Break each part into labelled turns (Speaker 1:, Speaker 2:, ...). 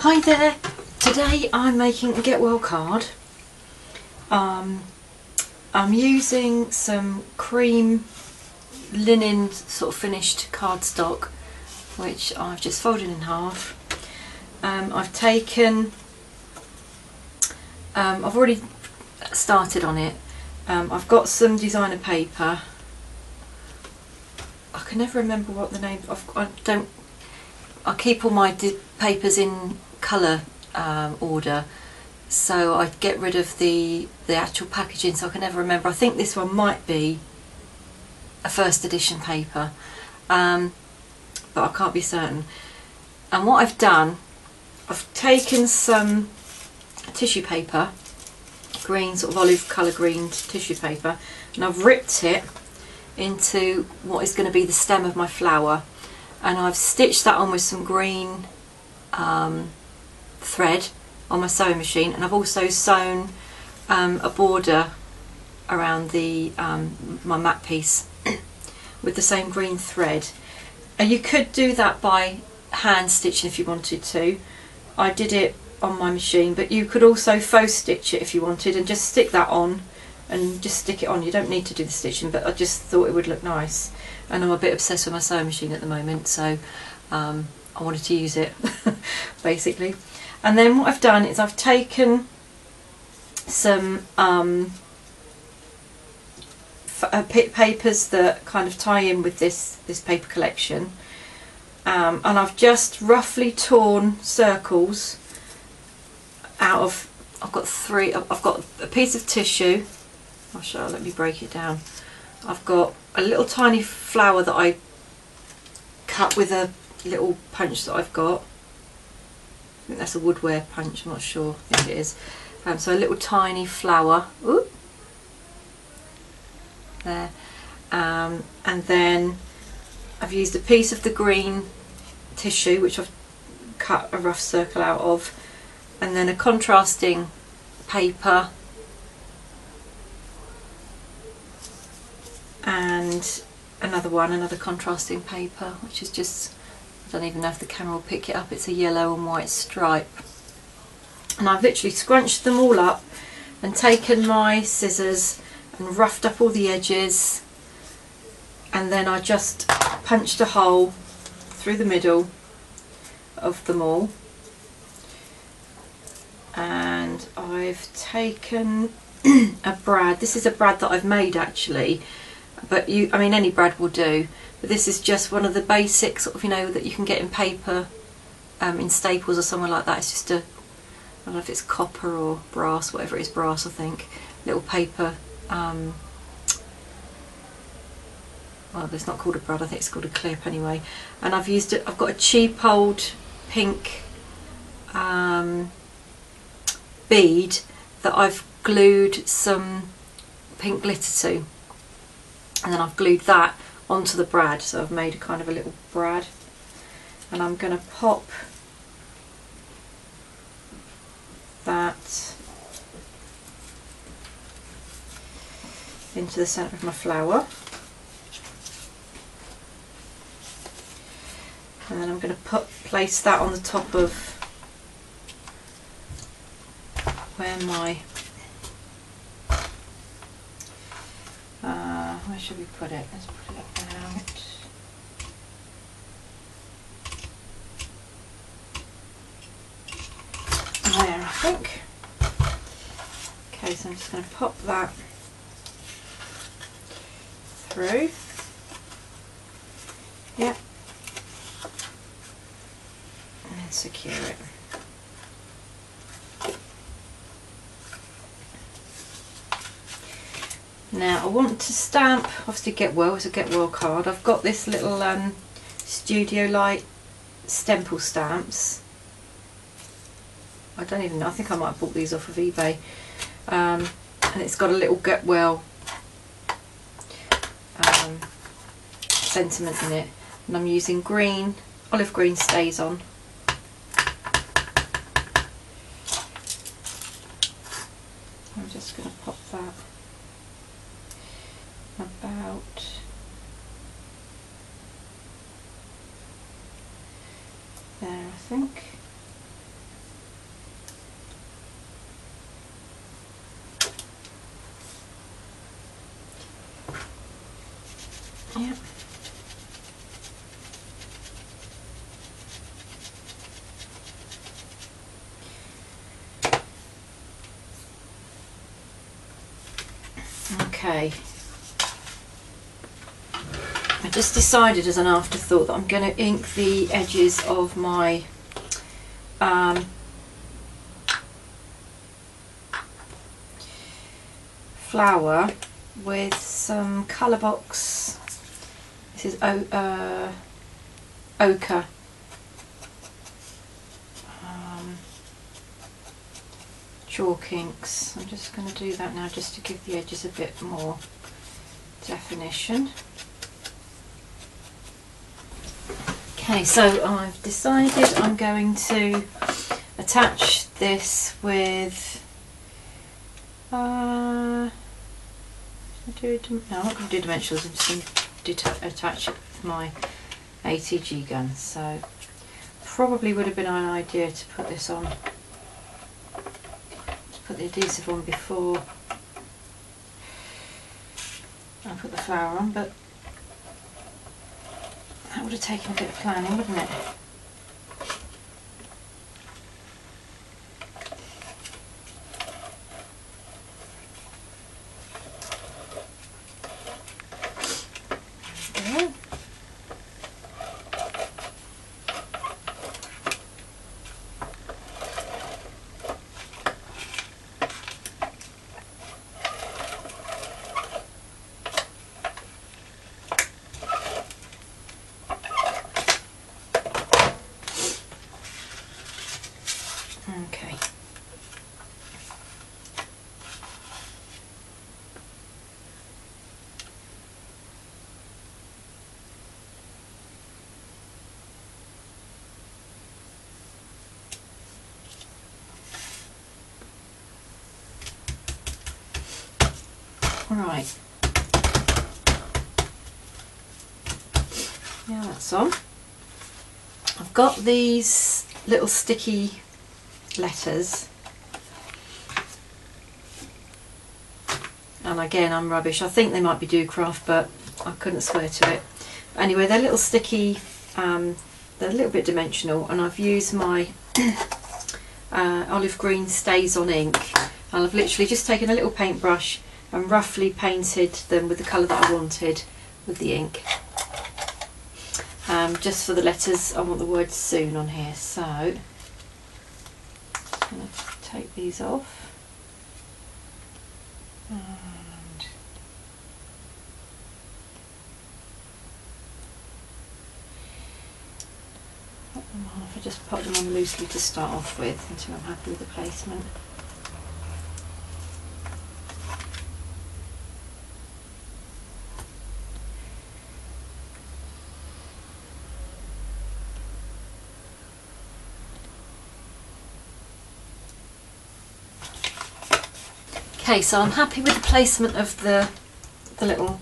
Speaker 1: Hi there, today I'm making a get well card. I'm using some cream linen sort of finished cardstock which I've just folded in half. I've taken, I've already started on it. I've got some designer paper. I can never remember what the name of. I keep all my papers in colour order, so I get rid of the actual packaging, so I can never remember. I think this one might be a first edition paper, but I can't be certain. And what I've done, I've taken some tissue paper, green, sort of olive colour green tissue paper, and I've ripped it into what is going to be the stem of my flower, and I've stitched that on with some green thread on my sewing machine, and I've also sewn a border around the my mat piece with the same green thread. And you could do that by hand stitching if you wanted to. I did it on my machine, but you could also faux stitch it if you wanted and just stick that on and just stick it on. You don't need to do the stitching, but I just thought it would look nice, and I'm a bit obsessed with my sewing machine at the moment, so I wanted to use it basically. And then what I've done is I've taken some papers that kind of tie in with this paper collection, and I've just roughly torn circles out of, I've got a piece of tissue. I'll show you, let me break it down. I've got a little tiny flower that I cut with a little punch that I've got. I think that's a woodware punch, I'm not sure, I think it is. So a little tiny flower, ooh, there, and then I've used a piece of the green tissue which I've cut a rough circle out of, and then a contrasting paper, and another contrasting paper, which is just, I don't even know if the camera will pick it up, it's a yellow and white stripe. And I've literally scrunched them all up and taken my scissors and roughed up all the edges, and then I just punched a hole through the middle of them all. And I've taken a brad. This is a brad that I've made actually, but I mean any brad will do, but this is just one of the basic sort of, you know, that you can get in paper in Staples or somewhere like that. It's just a, I don't know if it's copper or brass, whatever it is, brass I think, little paper, well it's not called a brad, I think it's called a clip anyway. And I've used it, I've got a cheap old pink bead that I've glued some pink glitter to, and then I've glued that onto the brad, so I've made a kind of a little brad, and I'm going to pop that into the centre of my flower, and then I'm going to place that on the top of where my where should we put it? Let's put it about there, I think. Okay, so I'm just going to pop that through. Yeah, and then secure it. Now I want to stamp, obviously Get Well, it's a Get Well card. I've got this little Studio Light Stemple stamps. I don't even know, I think I might have bought these off of eBay. And it's got a little Get Well sentiment in it. And I'm using green, olive green Stays On. I'm just going to pop that about there, I think. Yeah. Okay. I just decided as an afterthought that I'm going to ink the edges of my flower with some colour box. This is ochre. Chalk inks. I'm just going to do that now just to give the edges a bit more definition. Okay, so I've decided I'm going to attach this with no, I'm not going to do dimensionals, I'm just going to attach it with my ATG gun. So probably would have been an idea to put this on, put the adhesive on before I put the flower on, but that would have taken a bit of planning, wouldn't it? There we go. Okay. Right. Yeah, that's on. I've got these little sticky letters, and again I'm rubbish. I think they might be Doocraft, but I couldn't swear to it. Anyway, they're little sticky, they're a little bit dimensional, and I've used my olive green Stays On ink, and I've literally just taken a little paintbrush and roughly painted them with the colour that I wanted with the ink. Just for the letters, I want the word soon on here, so I'm going to take these off and put them on. I just put them on loosely to start off with until I'm happy with the placement. Okay, so I'm happy with the placement of the little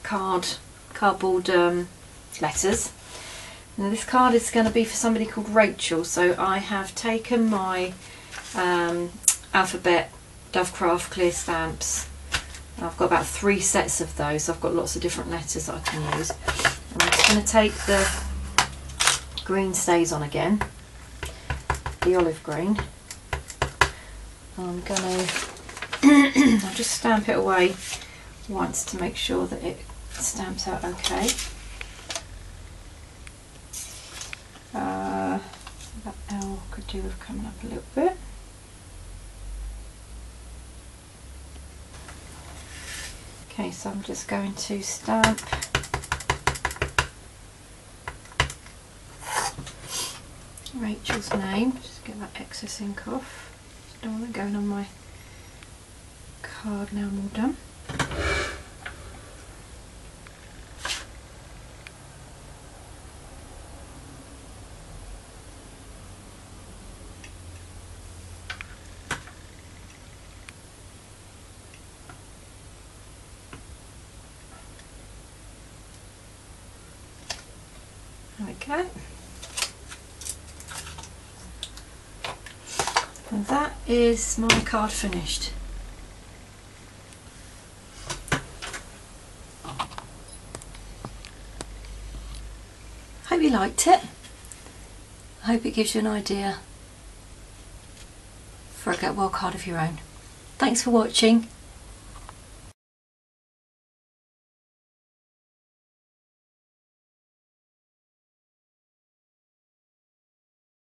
Speaker 1: cardboard letters. Now this card is going to be for somebody called Rachel, so I have taken my alphabet Dovecraft clear stamps. I've got about 3 sets of those, so I've got lots of different letters that I can use. And I'm just going to take the green Stays On again, the olive green. I'm going to I'll just stamp it away once to make sure that it stamps out okay. That L could do with coming up a little bit. Okay, so I'm just going to stamp Rachel's name, just get that excess ink off. Just don't want it going on my card now I'm all done. There we go. And that is my card finished. Hope you liked it. I hope it gives you an idea for a get well card of your own. Thanks for watching.